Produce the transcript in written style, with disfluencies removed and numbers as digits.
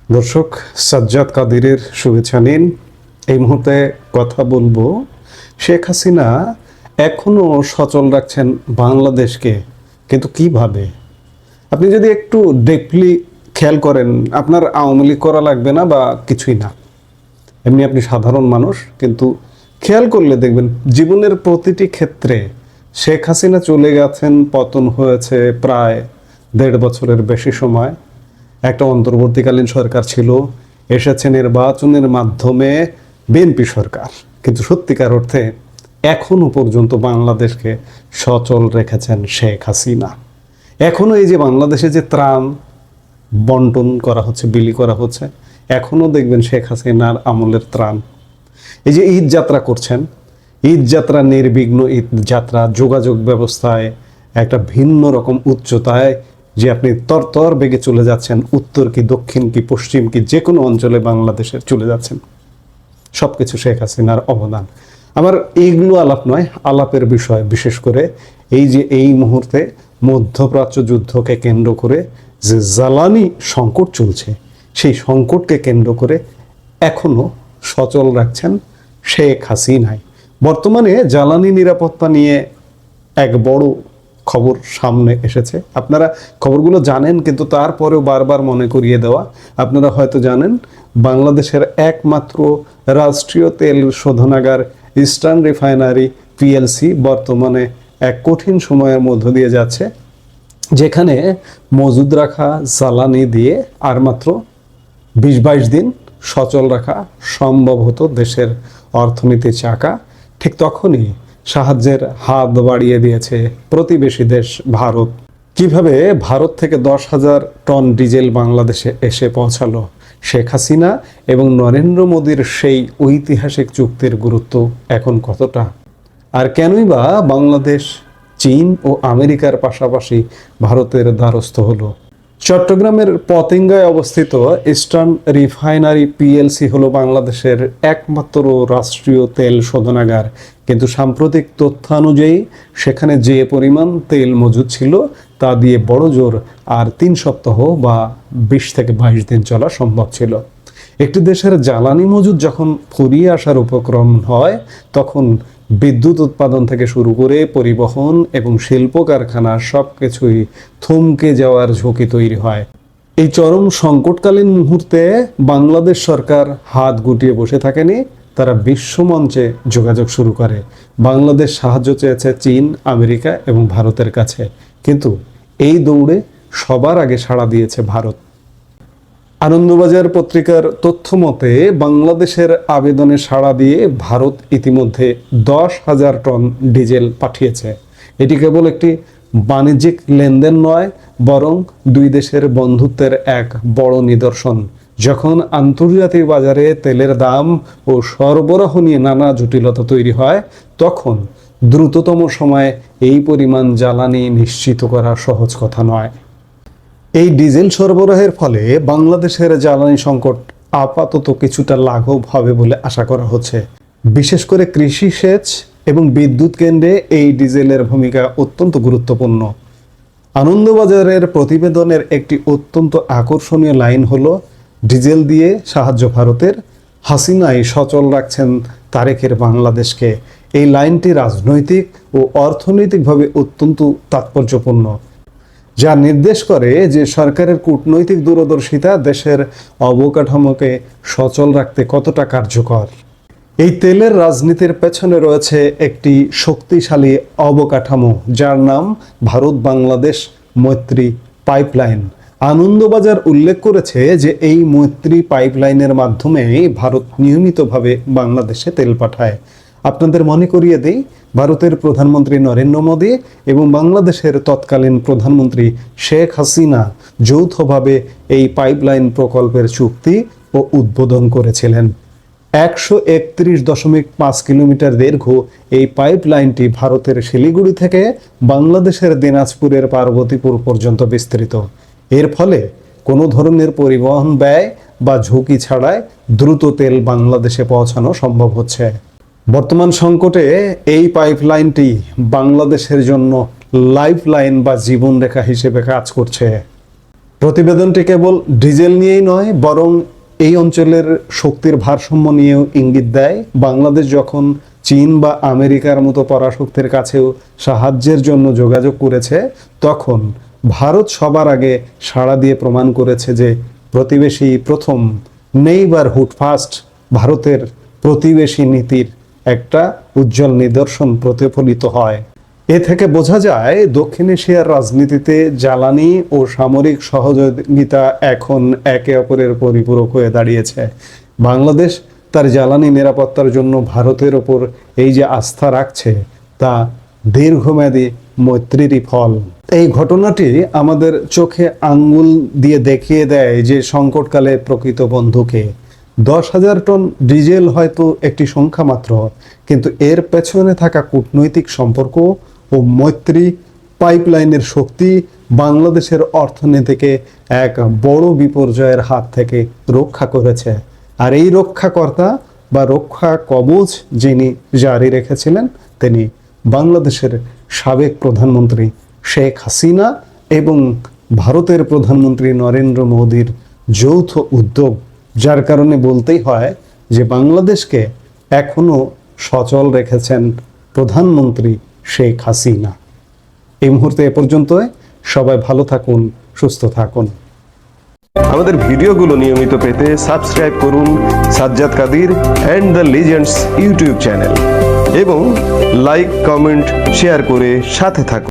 দর্শক, সাজ্জাদ কাদিরের শুভেচ্ছা নিন। এই মুহূর্তে কথা বলবো, শেখ হাসিনা এখনো সচল রাখছেন বাংলাদেশকে, কিন্তু কিভাবে? আপনি যদি একটু ডিপলি খেয়াল করেন, আপনার আওয়ামী লীগ করা লাগবে না বা কিছুই না, এমনি আপনি সাধারণ মানুষ, কিন্তু খেয়াল করলে দেখবেন জীবনের প্রতিটি ক্ষেত্রে শেখ হাসিনা চলে গেছেন, পতন হয়েছে প্রায় 1.5 বছরের বেশি সময়। একটা অন্তর্বর্তীকালীন সরকার ছিল, এসেছে নির্বাচনের মাধ্যমে বিএনপি সরকার, কিন্তু সত্যিকার অর্থে এখনো পর্যন্ত বাংলাদেশকে সচল রেখেছেন শেখ হাসিনা। এখনো এই যে বাংলাদেশে যে ত্রাণ বন্টন করা হচ্ছে, বিলি করা হচ্ছে, এখনো দেখবেন শেখ হাসিনার আমলের ত্রাণ। এই যে ঈদ যাত্রা করছেন, ঈদ যাত্রা নির্বিঘ্ন ঈদ যাত্রা, যোগাযোগ ব্যবস্থায় একটা ভিন্ন রকম উচ্চতায়, যে আপনি তরতর বেগে চলে যাচ্ছেন, উত্তর কি দক্ষিণ কি পশ্চিম কি যে কোনো অঞ্চলে বাংলাদেশের চলে যাচ্ছেন, সবকিছু শেখ হাসিনার অবদান। আমার এইগুলো আলাপ নয়, আলাপের বিষয় বিশেষ করে এই যে এই মুহূর্তে মধ্যপ্রাচ্য যুদ্ধকে কেন্দ্র করে যে জ্বালানি সংকট চলছে, সেই সংকটকে কেন্দ্র করে এখনো সচল রাখছেন শেখ হাসিনাই। বর্তমানে জ্বালানি নিরাপত্তা নিয়ে এক বড় খবর সামনে এসেছে। আপনারা খবরগুলো জানেন, কিন্তু তারপরেও বারবার মনে করিয়ে দেওয়া। আপনারা হয়তো জানেন, বাংলাদেশের একমাত্র রাষ্ট্রীয় তেল শোধনাগার ইস্টার্ন রিফাইনারি পিএলসি বর্তমানে এক কঠিন সময়ের মধ্য দিয়ে যাচ্ছে, যেখানে মজুদ রাখা জ্বালানি দিয়ে আর মাত্র 20-22 দিন সচল রাখা সম্ভব হতো দেশের অর্থনীতির চাকা। ঠিক তখনই সাহায্যের হাত বাড়িয়ে দিয়েছে প্রতিবেশী দেশ ভারত। কিভাবে ভারত থেকে 10,000 টন ডিজেল বাংলাদেশে এসে পৌঁছালো? শেখ হাসিনা এবং নরেন্দ্র মোদীর সেই ঐতিহাসিক চুক্তির গুরুত্ব এখন কতটা? আর কেনই বা বাংলাদেশ চীন ও আমেরিকার পাশাপাশি ভারতের দ্বারস্থ হলো? চট্টগ্রামের পতেঙ্গায় অবস্থিত ইস্টার্ন রিফাইনারি পিএলসি হলো বাংলাদেশের একমাত্র রাষ্ট্রীয় তেল শোধনাগার, কিন্তু সাম্প্রতিক তথ্যানুযায়ী সেখানে যে পরিমাণ তেল মজুদ ছিল তা দিয়ে বড় জোর আর 3 সপ্তাহ বা 20 থেকে 22 দিন চলা সম্ভব ছিল। একটি দেশের জ্বালানি মজুদ যখন ফুরিয়ে আসার উপক্রম হয়, তখন বিদ্যুৎ উৎপাদন থেকে শুরু করে পরিবহন এবং শিল্প কারখানা সবকিছুই থমকে যাওয়ার ঝুঁকি তৈরি হয়। এই চরম সংকটকালীন মুহূর্তে বাংলাদেশ সরকার হাত গুটিয়ে বসে থাকেনি, তারা বিশ্বমঞ্চে যোগাযোগ শুরু করে। বাংলাদেশ সাহায্য চেয়েছে চীন, আমেরিকা এবং ভারতের কাছে, কিন্তু এই দৌড়ে সবার আগে সাড়া দিয়েছে ভারত। আনন্দবাজার পত্রিকার তথ্য মতে বাংলাদেশের আবেদনে সাড়া দিয়ে ভারত ইতিমধ্যে 10,000 টন ডিজেল পাঠিয়েছে। এটি কেবল একটি বাণিজ্যিক লেনদেন নয়, বরং দুই দেশের বন্ধুত্বের এক বড় নিদর্শন। যখন আন্তর্জাতিক বাজারে তেলের দাম ও সরবরাহ নিয়ে নানা জটিলতা তৈরি হয়, তখন দ্রুততম সময়ে এই পরিমাণ জ্বালানি নিশ্চিত করা সহজ কথা নয়। এই ডিজেল সরবরাহের ফলে বাংলাদেশের জ্বালানি সংকট আপাতত কিছুটা লাঘব হবে বলে আশা করা হচ্ছে। বিশেষ করে কৃষি, সেচ এবং বিদ্যুৎ কেন্দ্রে এই ডিজেলের ভূমিকা অত্যন্ত গুরুত্বপূর্ণ। আনন্দবাজারের প্রতিবেদনের একটি অত্যন্ত আকর্ষণীয় লাইন হলো, ডিজেল দিয়ে সাহায্য ভারতের, হাসিনাই সচল রাখছেন তারেকের বাংলাদেশকে। এই লাইনটি রাজনৈতিক ও অর্থনৈতিকভাবে অত্যন্ত তাৎপর্যপূর্ণ, যা নির্দেশ করে যে সরকারের কূটনৈতিক দূরদর্শিতা দেশের অবকাঠামোকে সচল রাখতে কতটা কার্যকর। এই তেলের রাজনীতির পেছনে রয়েছে একটি শক্তিশালী অবকাঠামো, যার নাম ভারত বাংলাদেশ মৈত্রী পাইপলাইন। আনন্দবাজার উল্লেখ করেছে যে এই মৈত্রী পাইপলাইনের মাধ্যমে ভারত নিয়মিতভাবে বাংলাদেশে তেল পাঠায়। আপনাদের মনে করিয়ে দিই, ভারতের প্রধানমন্ত্রী নরেন্দ্র মোদী এবং বাংলাদেশের তৎকালীন প্রধানমন্ত্রী শেখ হাসিনা যৌথভাবে এই পাইপলাইন প্রকল্পের চুক্তি ও উদ্বোধন করেছিলেন। 131.5 কিলোমিটার দীর্ঘ এই পাইপলাইনটি ভারতের শিলিগুড়ি থেকে বাংলাদেশের দিনাজপুরের পার্বতীপুর পর্যন্ত বিস্তৃত। এর ফলে কোনো ধরনের পরিবহন ব্যয় বা ঝুঁকি ছাড়াই দ্রুত তেল বাংলাদেশে পৌঁছানো সম্ভব হচ্ছে। বর্তমান সংকটে এই পাইপলাইনটি বাংলাদেশের জন্য লাইফলাইন বা জীবনরেখা হিসেবে কাজ করছে। প্রতিবেদনটি কেবল ডিজেল নিয়েই নয়, বরং এই অঞ্চলের শক্তির ভারসাম্য নিয়েও ইঙ্গিত দেয়। বাংলাদেশ যখন চীন বা আমেরিকার মতো পরাশক্তির কাছেও সাহায্যের জন্য যোগাযোগ করেছে, তখন ভারত সবার আগে সাড়া দিয়ে প্রমাণ করেছে যে প্রতিবেশী প্রথম, নেইবারহুড ফার্স্ট ভারতের প্রতিবেশী নীতির একটা উজ্জ্বল নিদর্শন প্রতিফলিত হয়। এ থেকে বোঝা যায় দক্ষিণ এশিয়ার রাজনীতিতে জ্বালানি ও সামরিক সহযোগিতা এখন একে অপরের পরিপূরক হয়ে দাঁড়িয়েছে। বাংলাদেশ তার জ্বালানি নিরাপত্তার জন্য ভারতের ওপর এই যে আস্থা রাখছে, তা দীর্ঘমেয়াদী মৈত্রীরই ফল। এই ঘটনাটি আমাদের চোখে আঙ্গুল দিয়ে দেখিয়ে দেয় যে সংকটকালে প্রকৃত বন্ধুকে। 10,000 টন ডিজেল হয়তো একটি সংখ্যা মাত্র, কিন্তু এর পেছনে থাকা কূটনৈতিক সম্পর্ক ও মৈত্রী পাইপলাইনের শক্তি বাংলাদেশের অর্থনীতিকে এক বড় বিপর্যয়ের হাত থেকে রক্ষা করেছে। আর এই রক্ষাকর্তা বা রক্ষা কবচ যিনি জারি রেখেছিলেন, তিনি বাংলাদেশের সাবেক প্রধানমন্ত্রী শেখ হাসিনা এবং ভারতের প্রধানমন্ত্রী নরেন্দ্র মোদীর যৌথ উদ্যোগ, যার কারণে বলতেই হয় যে বাংলাদেশকে এখনো সচল রেখেছেন প্রধানমন্ত্রী শেখ হাসিনা। এই মুহূর্তে এ পর্যন্ত। সবাই ভালো থাকুন, সুস্থ থাকুন। আমাদের ভিডিওগুলো নিয়মিত পেতে সাবস্ক্রাইব করুন Sajjad Kadir and the legends YouTube channel এবং লাইক, কমেন্ট, শেয়ার করে সাথে থাকুন।